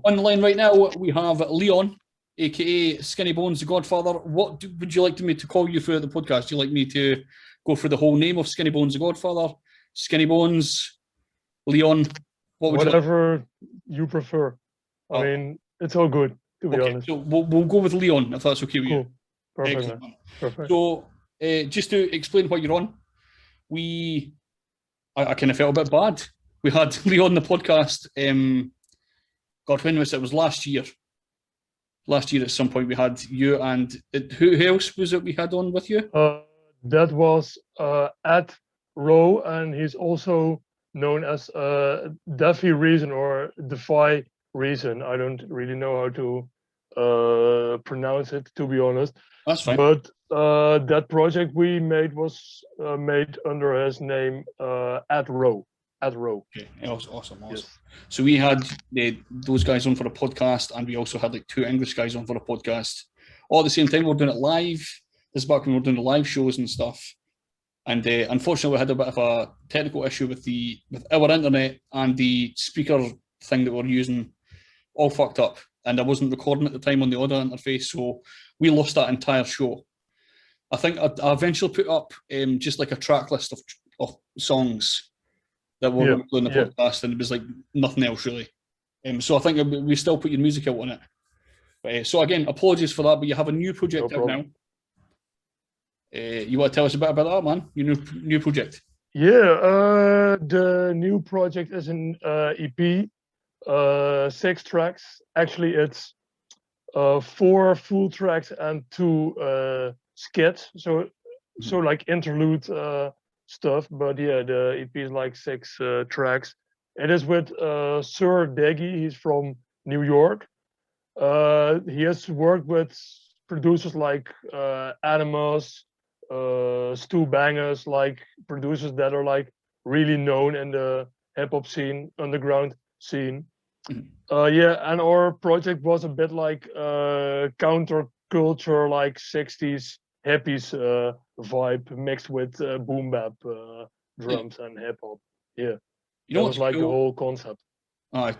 On the line right now, we have Leon, aka Skinny Bonez Tha Godfather. Would you like me to call you throughout the podcast? Do you like me to go through the whole name of Skinny Bonez Tha Godfather, Skinny Bones, Leon? What would you like? Whatever you prefer. I Oh, mean, it's all good, to be okay, honest. so we'll go with Leon if that's okay with you. Cool. Perfect, Excellent, man. man. Perfect. So, just to explain what you're on, I kind of felt a bit bad. We had Leon on the podcast. God, when was it? It was last year. Last year at some point we had you and who else was it we had on with you? That was at Row, and he's also known as Defy Reason or Defy Reason. I don't really know how to pronounce it, to be honest. That's fine. But that project we made was made under his name at Row. At Row. Okay, awesome. Yes. So we had those guys on for a podcast, and we also had like two English guys on for a podcast. All at the same time, we're doing it live. This is back when we're doing the live shows and stuff. And unfortunately, we had a bit of a technical issue with our internet, and the speaker thing that we're using all fucked up. And I wasn't recording at the time on the audio interface, so we lost that entire show. I think I eventually put up just like a track list of songs that were going to play on the podcast, and it was like nothing else really. So I think we still put your music out on it. But, so again, apologies for that, but you have a new project out now. You want to tell us a bit about that, man? Your new project? Yeah, the new project is an EP, 6 tracks. Actually, it's 4 full tracks and 2 skits. So like interlude stuff. But yeah, the EP is like 6 tracks. It is with Sir Deggy. He's from New York. He has worked with producers like Animals, Stu Bangers, like producers that are like really known in the hip hop scene, underground scene. Yeah, and our project was a bit like counterculture, like 60s hippies vibe mixed with boom bap drums and hip hop. Yeah, you know that was like cool? the whole concept.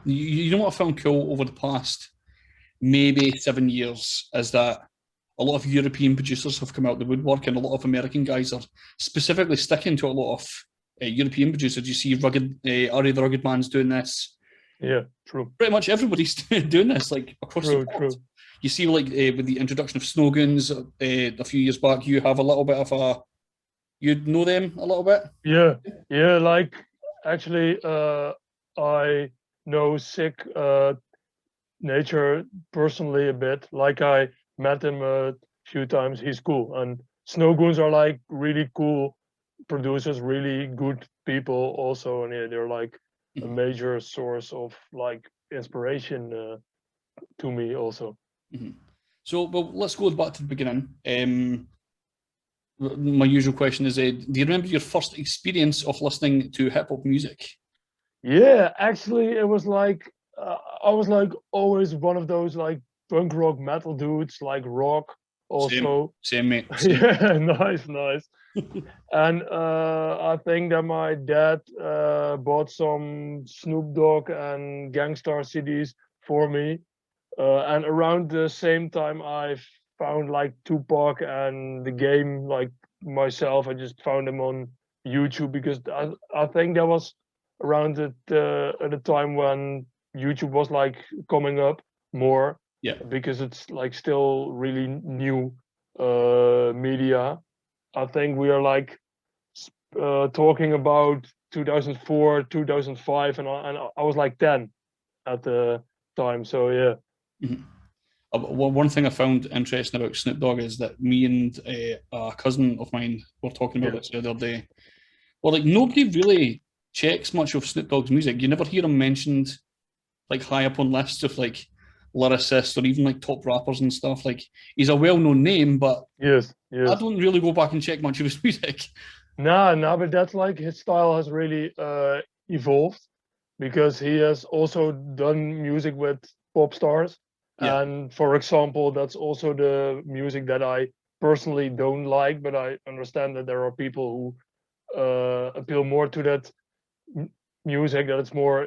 You know what I found cool over the past maybe 7 years is that a lot of European producers have come out the woodwork, and a lot of American guys are specifically sticking to a lot of European producers. You see Ari the Rugged Man's doing this. Yeah, true. Pretty much everybody's doing this, like across the board. True. You see, like with the introduction of Snowgoons a few years back, you have a little bit of a. You know them a little bit. Yeah. Like actually, I know Sick Nature personally a bit. Like I met him a few times. He's cool, and Snowgoons are like really cool producers, really good people also, and yeah, they're like a major source of like inspiration to me also. So, well, let's go back to the beginning. My usual question is, do you remember your first experience of listening to hip hop music? Yeah, actually, it was like I was like always one of those like punk rock metal dudes, like rock also. Same mate. Same. Yeah, nice. And I think that my dad bought some Snoop Dogg and Gangstar CDs for me. And around the same time, I found like Tupac and the game like myself. I just found them on YouTube because I think that was around at the time when YouTube was like coming up more. Yeah. Because it's like still really new media. I think we are like talking about 2004, 2005, and I was like 10 at the time. So yeah. One thing I found interesting about Snoop Dogg is that me and a cousin of mine were talking about this the other day. Well, like nobody really checks much of Snoop Dogg's music. You never hear him mentioned like high up on lists of like lyricists or even like top rappers and stuff. Like he's a well-known name, but yes, I don't really go back and check much of his music. No, but that's like his style has really evolved because he has also done music with pop stars. Yeah. And for example, that's also the music that I personally don't like, but I understand that there are people who appeal more to that music, that it's more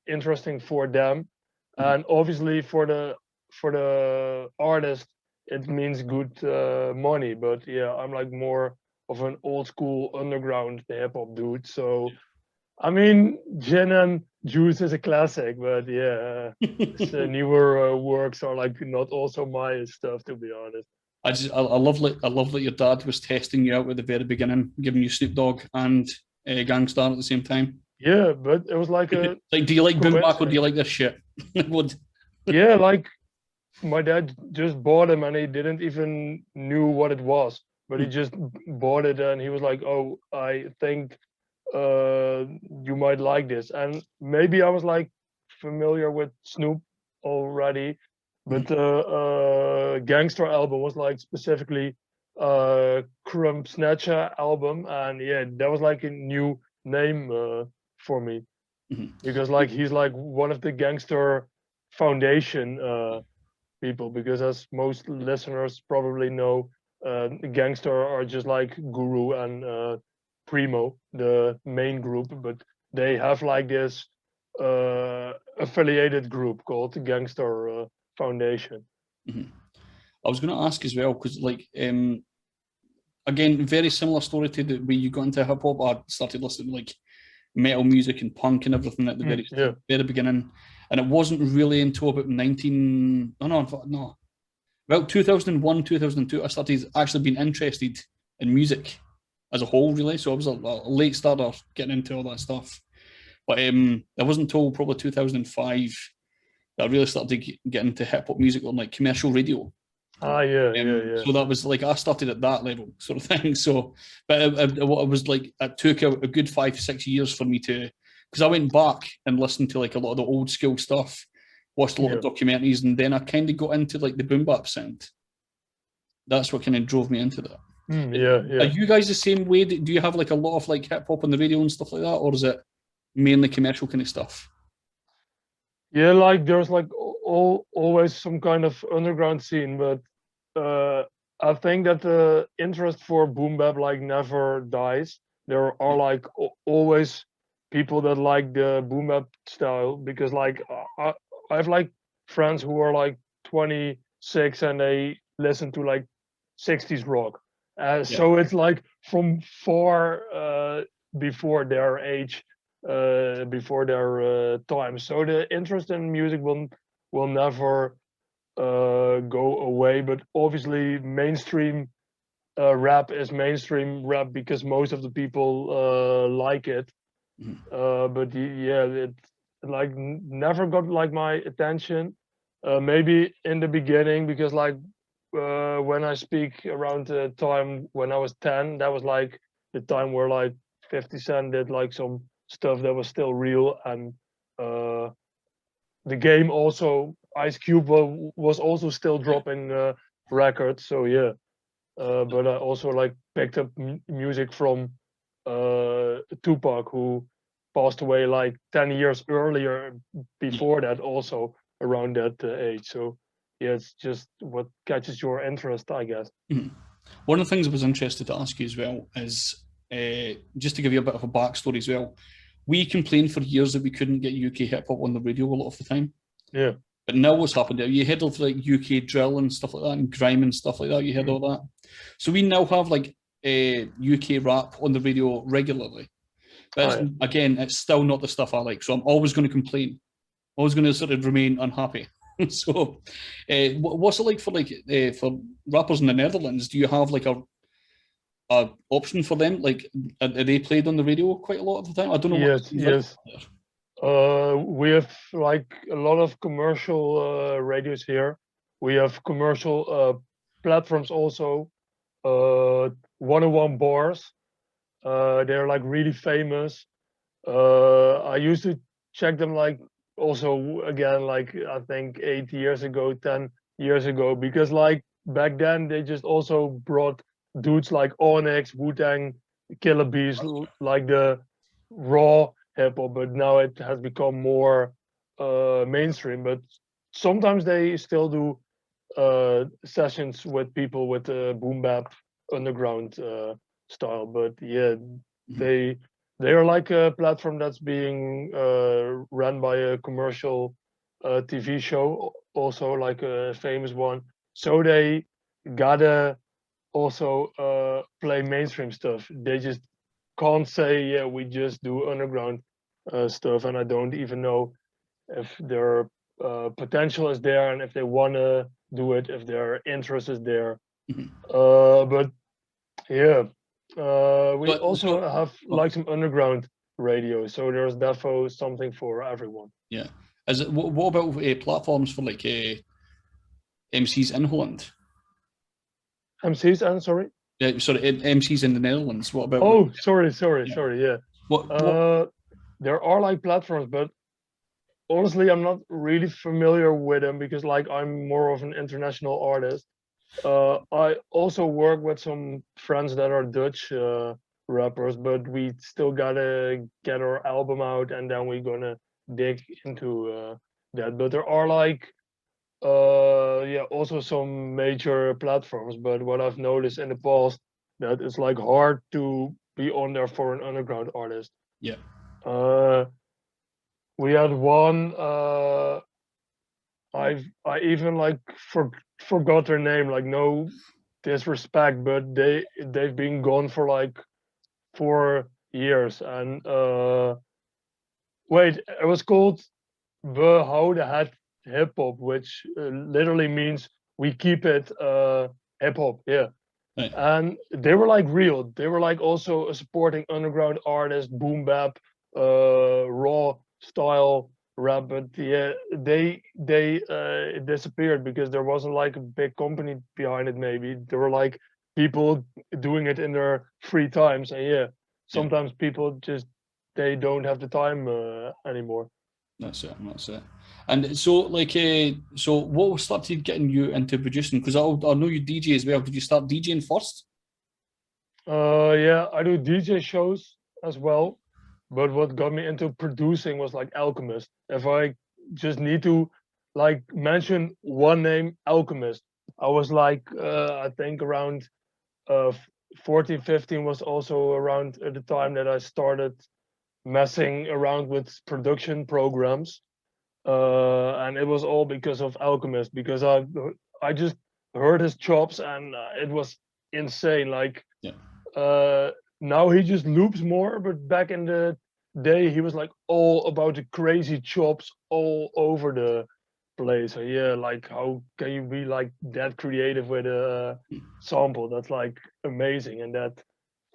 interesting for them. and obviously for the artist it means good money. But yeah, I'm like more of an old school underground hip hop dude. So I mean, Gin and Juice is a classic, but yeah, newer works are like not also my stuff, to be honest. I love that your dad was testing you out at the very beginning, giving you Snoop Dogg and Gangstar at the same time. Yeah, but it was like a Like, do you like boom bap or do coincidence. you like this shit? What? Yeah, like my dad just bought him and he didn't even knew what it was, but he just bought it and he was like, "Oh, I think you might like this." And maybe I was like familiar with Snoop already, but the Gangster album was like specifically Crumb Snatcher album, and yeah, that was like a new name for me because like he's like one of the gangster foundation people. Because as most listeners probably know, gangster are just like Guru and Primo, the main group, but they have like this affiliated group called the Gangster Foundation. I was going to ask as well because, like, again, very similar story to the way you got into hip hop. I started listening to like metal music and punk and everything at the Yeah. very beginning, and it wasn't really until about 19. No, no, no. Well, 2001, 2002, I started actually being interested in music as a whole, really. So I was a late starter getting into all that stuff. But it wasn't until probably 2005 that I really started to get into hip hop music on like commercial radio. Ah, yeah, yeah, yeah. So that was like I started at that level, sort of thing. So, but it was like it took a good 5 to 6 years for me to, because I went back and listened to like a lot of the old school stuff, watched a lot of documentaries, and then I kind of got into like the boom bap sound. That's what kind of drove me into that. Yeah, Are yeah. you guys the same way? Do you have like a lot of like hip hop on the radio and stuff like that, or is it mainly commercial kind of stuff? Yeah, like there's like always some kind of underground scene, but I think that the interest for boom bap like never dies. There are like always people that like the boom bap style because like I have like friends who are like 26 and they listen to like 60s rock. Yeah. So it's like from far before their age, before their time. So the interest in music will never go away. But obviously, mainstream rap is mainstream rap because most of the people like it. But yeah, it like never got like my attention. Maybe in the beginning because like when I speak around the time when I was 10, that was like the time where like 50 Cent did like some stuff that was still real, and uh, the game also Ice Cube was also still dropping records. So yeah, but I also like picked up music from Tupac, who passed away like 10 years earlier. Before that, also around that age. So yeah, it's just what catches your interest, I guess. Mhm. One of the things I was interested to ask you as well is just to give you a bit of a backstory as well. We complained for years that we couldn't get UK hip hop on the radio a lot of the time. Yeah. But now what's happened? You heard of like UK drill and stuff like that, and grime and stuff like that. You heard all that. So we now have like UK rap on the radio regularly. But Oh, yeah. again, it's still not the stuff I like. So I'm always going to complain. Always going to sort of remain unhappy. So, what's it like for rappers in the Netherlands? Do you have like a option for them? Like, are they played on the radio quite a lot of the time? I don't know what Yes, it's like yes. there. We have like a lot of commercial radios here. We have commercial platforms also. 101 bars. They're like really famous. I used to check them like also again like I think 8 years ago, 10 years ago, because like back then they just also brought dudes like Onyx, Wu Tang, Killer Bees, like the raw hip hop, but now it has become more mainstream. But sometimes they still do sessions with people with boom bap underground style. But yeah, Mhm. they are like a platform that's being run by a commercial TV show, also like a famous one. So they gotta also play mainstream stuff. They just can't say, yeah, we just do underground stuff, and I don't even know if their potential is there and if they wanna do it, if their interest is there. Mhm. But yeah, we also So, have oh, like some underground radio, so there's defo something for everyone. yeah. Is it what about platforms for like MCs in Holland? MCs, and sorry. Yeah, sorry, MCs in the Netherlands. What about like Oh, sorry, sorry, yeah? sorry. Yeah. What? Uh, there are like platforms, but honestly, I'm not really familiar with them because like I'm more of an international artist. I also work with some friends that are Dutch rappers, but we still gotta get our album out and then we're gonna dig into that. But there are like yeah, also some major platforms. But what I've noticed in the past that it's like hard to be on there for an underground artist. Yeah. Uh, we had one. I even like forgot their name. Like no disrespect, but they've been gone for like 4 years. And wait, it was called the How the Hat Hip Hop, which literally means we keep it hip hop. Yeah. Right. And they were like real. They were like also a supporting underground artist, boom bap, raw style rap. But yeah, they disappeared because there wasn't like a big company behind it. Maybe there were like people doing it in their free times, and yeah, Yeah. sometimes people just they don't have the time anymore. That's it. That's it. And so, like, so what started getting you into producing? Because I know you DJ as well. Did you start DJing first? Yeah, I do DJ shows as well. But what got me into producing was like Alchemist. If I just need to like mention one name, Alchemist. I was like, I think around 14, 15 was also around the time that I started messing around with production programs. And it was all because of Alchemist, because I just heard his chops and it was insane. Like Yeah. uh, now he just loops more, but back in the day he was like all about the crazy chops all over the place. So yeah, like how can you be like that creative with a sample? That's like amazing, and that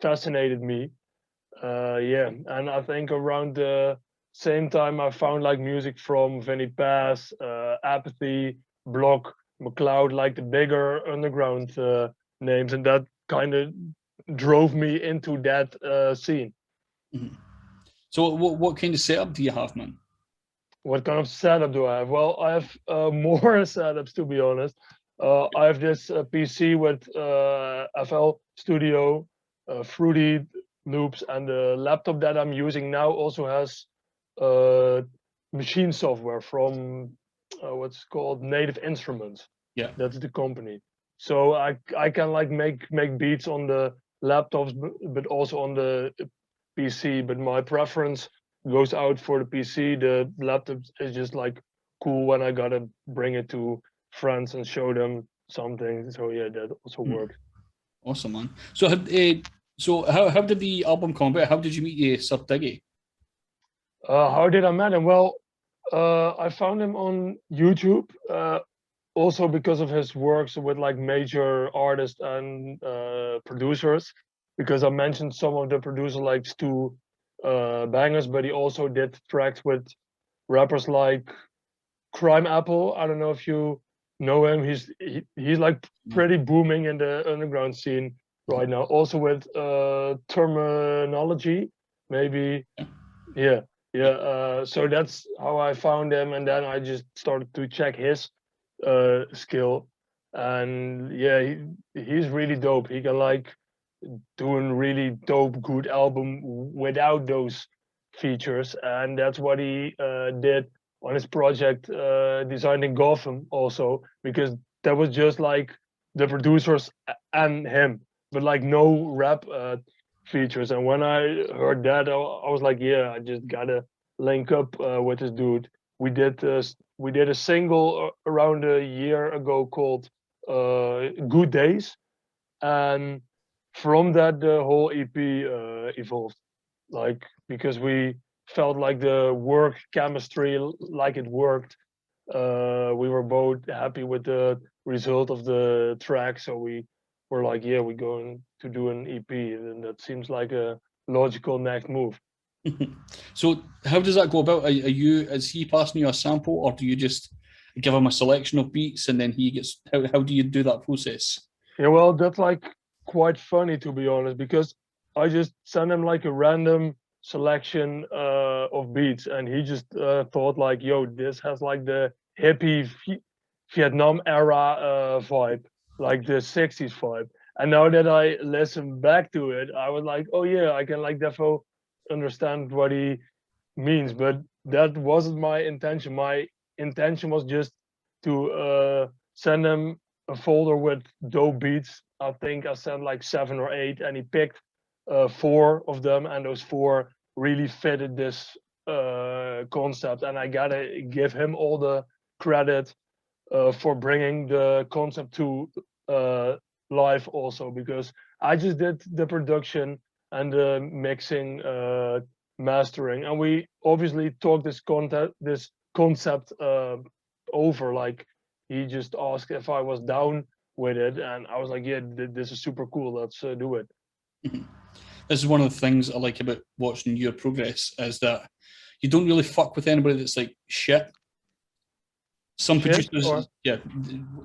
fascinated me. Yeah, and I think around the same time I found like music from Vinny Paz, Apathy, Block, McCloud, like the bigger underground names, and that kind of drove me into that scene. Mhm. So, what kind of setup do you have, man? What kind of setup do I have? Well, I have more setups to be honest. I have this PC with FL Studio, Fruity loops, and the laptop that I'm using now also has uh, machine software from what's called Native Instruments. Yeah. That's the company. So I can like make beats on the laptops, but also on the PC. But my preference goes out for the PC. The laptop is just like cool when I gotta bring it to friends and show them something. So yeah, that also Hmm. works. Awesome, man. So, how did the album come about? How did you meet Sir Diggy? How did I met him? Well, I found him on YouTube. Also because of his works with like major artists and producers. Because I mentioned some of the producers like Stu Bangers, but he also did tracks with rappers like Crime Apple. I don't know if you know him. He's like No. pretty booming in the underground scene Mhm. right now. Also with Terminology, maybe. Yeah. Yeah, yeah. Yeah. So that's how I found him, and then I just started to check his skill, and yeah, he's really dope. He can like do a really dope, good album without those features, and that's what he did on his project designing Gotham also, because that was just like the producers and him, but like no rap features. And when I heard that, I was like, yeah, I just gotta link up with this dude. We did we did a single around a year ago called Good Days, and from that the whole EP evolved. Like because we felt like the work chemistry, like it worked. We were both happy with the result of the track, so we were like, yeah, we're going to do an EP, and that seems like a logical next move. So how does that go about? Is he passing you a sample, or do you just give him a selection of beats and then he gets? How do you do that process? Yeah, well, that's like quite funny to be honest, because I just sent him like a random selection of beats, and he just thought like, "Yo, this has like the hippie Vietnam era vibe, like the '60s vibe." And now that I listen back to it, I was like, "Oh yeah, I can like defo understand what he means." But that wasn't my intention. My intention was just to send him a folder with dope beats. I think I sent like 7 or 8, and he picked 4 of them, and those 4 really fitted this concept. And I gotta give him all the credit for bringing the concept to life also, because I just did the production and the mixing, mastering, and we obviously talked this concept over. Like he just asked if I was down with it, and I was like, yeah, this is super cool. Let's do it. This is one of the things I like about watching your progress is that you don't really fuck with anybody that's like shit. Some Shit, or producers, yeah,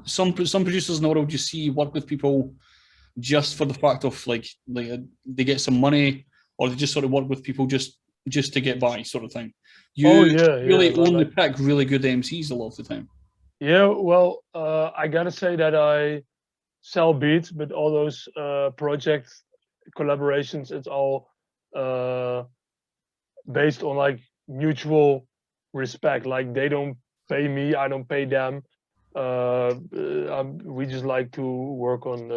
some producers in the world you see work with people just for the fact of like they get some money, or they just sort of work with people just to get by, sort of thing. oh You yeah, yeah, really only pick really good MCs a lot of the time. yeah. Well, I gotta say that I sell beats, but all those projects, collaborations, it's all uh, based on like mutual respect. Like they don't pay me, I don't pay them. We just like to work on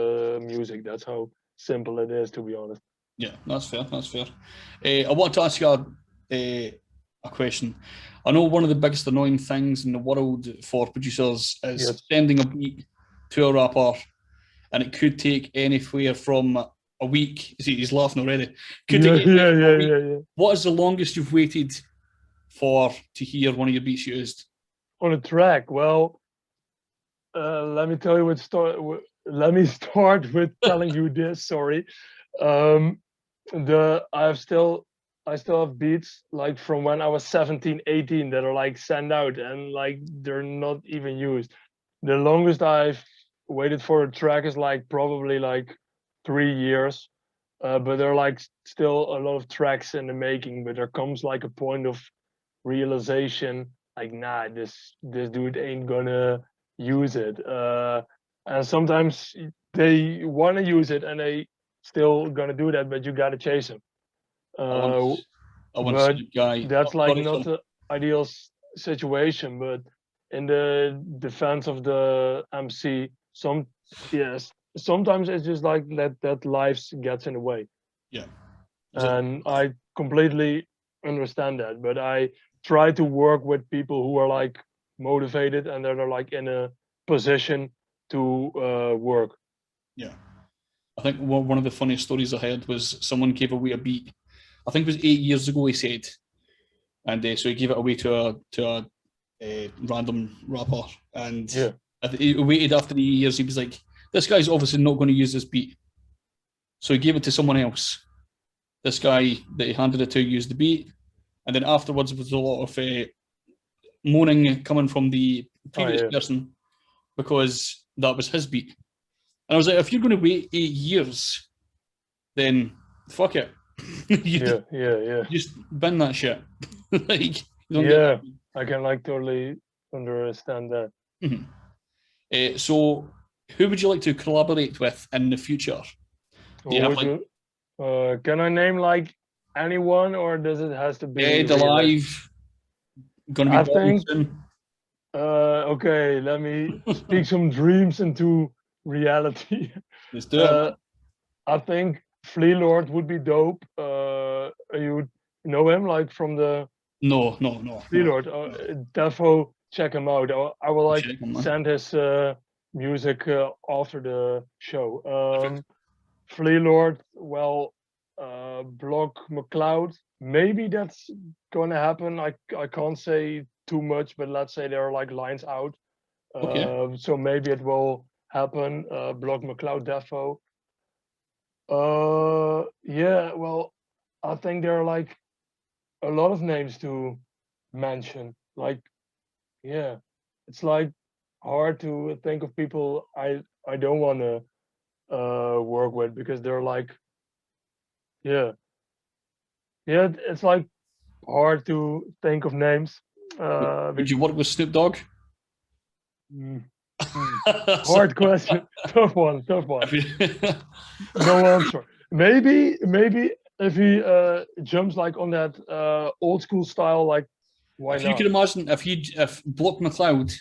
music. That's how simple it is, to be honest. Yeah, that's fair. That's fair. I want to ask you a question. I know one of the biggest annoying things in the world for producers is Yes. sending a beat to a rapper, and it could take anywhere from a week. See, he's laughing already. Could take Yeah, anywhere yeah, from a yeah, week. yeah, yeah. What is the longest you've waited for to hear one of your beats used? On a track, well, let me tell you let me start with telling you this. Sorry. Um, the I still have beats like from when I was 17, 18 that are like sent out and like they're not even used. The longest I've waited for a track is like probably like 3 years. But there are like still a lot of tracks in the making, but there comes like a point of realization like, nah, this dude ain't gonna use it. And sometimes they want to use it and they still gonna do that, but you gotta chase them. I Uh, once, I once but seen a guy. that's Oh, like sorry, not sorry. the ideal situation. But in the defense of the MC, yes, sometimes it's just like that life gets in the way, Yeah. and I completely understand that. But I try to work with people who are like motivated and that are like in a position to work. Yeah. I think one of the funniest stories I heard was someone gave away a beat. I think it was 8 years ago. He said, and so he gave it away to a random rapper, and Yeah, he waited after the years. He was like, "This guy's obviously not going to use this beat," so he gave it to someone else. This guy that he handed it to used the beat, and then afterwards there was a lot of moaning coming from the oh previous yeah, person because that was his beat. And I was like, if you're going to wait 8 years, then fuck it. you yeah, yeah, yeah, just bin that shit. Like you don't get yeah. that. I can like totally understand that. Mhm. So, who would you like to collaborate with in the future? Do you Who have would like you? Can I name like anyone, or does it has to be Dead, realistic? Alive, going to be I born think. soon? Okay, let me speak some dreams into reality. Let's do it, Uh, man. I think Flea Lord would be dope. You know him like from the No, no, no, Flea no, Lord. no. Defo check him out. I will like Check him, man. send his music after the show. Perfect. Flea Lord, well, Block McCloud. Maybe that's gonna happen. I can't say too much, but let's say there are like lines out. Okay. So maybe it will happen. Block McCloud Defo. Yeah, well, I think there are like a lot of names to mention. Like, yeah, it's like hard to think of people I don't want to work with because they're like, yeah, yeah, it's like hard to think of names. Would you work with Snoop Dogg? Mm, mm. So- Hard question. Tough one. Tough one. No answer. Maybe if he jumps like on that old school style, like why If you not? could imagine if Block McCloud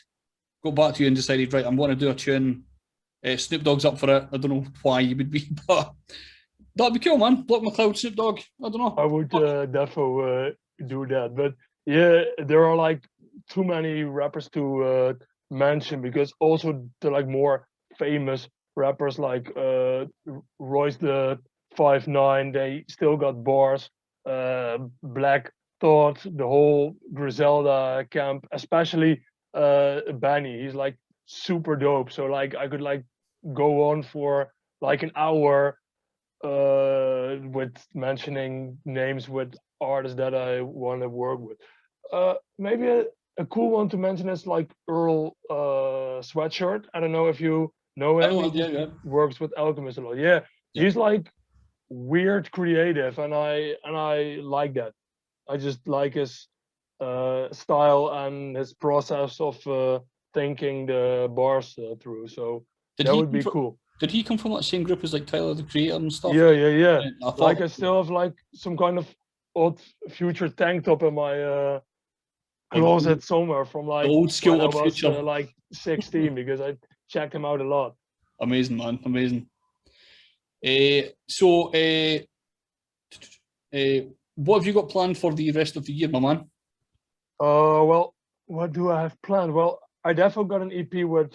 got back to you and decided, right, I'm going to do a tune, Snoop Dogg's up for it. I don't know why you would be, but that'd be cool, man. Block McCloud, Snoop Dogg. I don't know. I would defo do that. But yeah, there are like too many rappers to mention because also the like more famous rappers like Royce the 5'9", they still got bars. Black Thought, the whole Griselda camp, especially Benny. He's like super dope. So like I could like go on for like an hour with mentioning names with artists that I want to work with. Maybe a cool one to mention is like Earl Sweatshirt. I don't know if you know I him. know, He yeah, just yeah. works with Alchemist a lot. Yeah, Yeah. he's like weird creative, and I like that. I just like his style and his process of thinking the bars through. So Did that he would come be from, cool. did he come from that same group as like Tyler the Creator and stuff? Yeah, yeah, yeah. I Like thought I still have like some kind of odd future tank top in my like closet somewhere from the like old when school I Odd was Future. like 16 because I checked him out a lot. Amazing, man. Amazing. So, what have you got planned for the rest of the year, my man? Well, what do I have planned? Well, I definitely got an EP with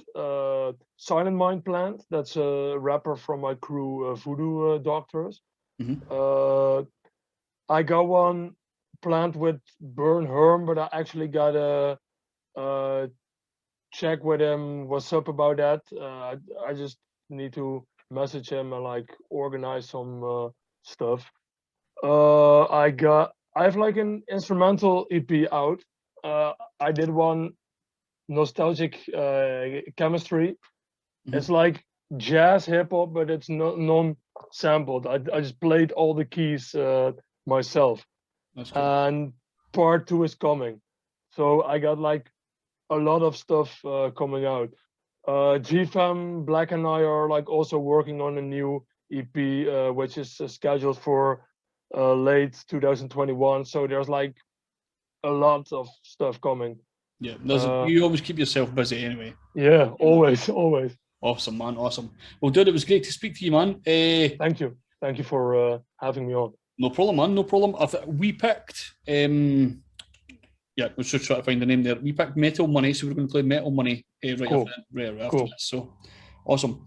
Silent Mind planned. That's a rapper from my crew, Voodoo Doctors. Mhm. I got one planned with Burn Herm, but I actually got a check with him what's up about that. I just need to message him and like organize some stuff. I have like an instrumental EP out. I did one nostalgic chemistry. It's like jazz hip hop, but it's non-sampled. I just played all the keys myself, That's cool. and part two is coming. So I got like a lot of stuff coming out. GFAM, Black and I are like also working on a new EP, which is scheduled for late 2021. So there's like a lot of stuff coming. Yeah, you always keep yourself busy anyway. Yeah, always, always. Awesome, man. Awesome. Well, dude, it was great to speak to you, man. Thank you. Thank you for having me on. No problem, man. No problem. We picked. Yeah, let's just try to find the name there. We picked Metal Money, so we're going to play Metal Money right Cool. after Cool. this. So, awesome.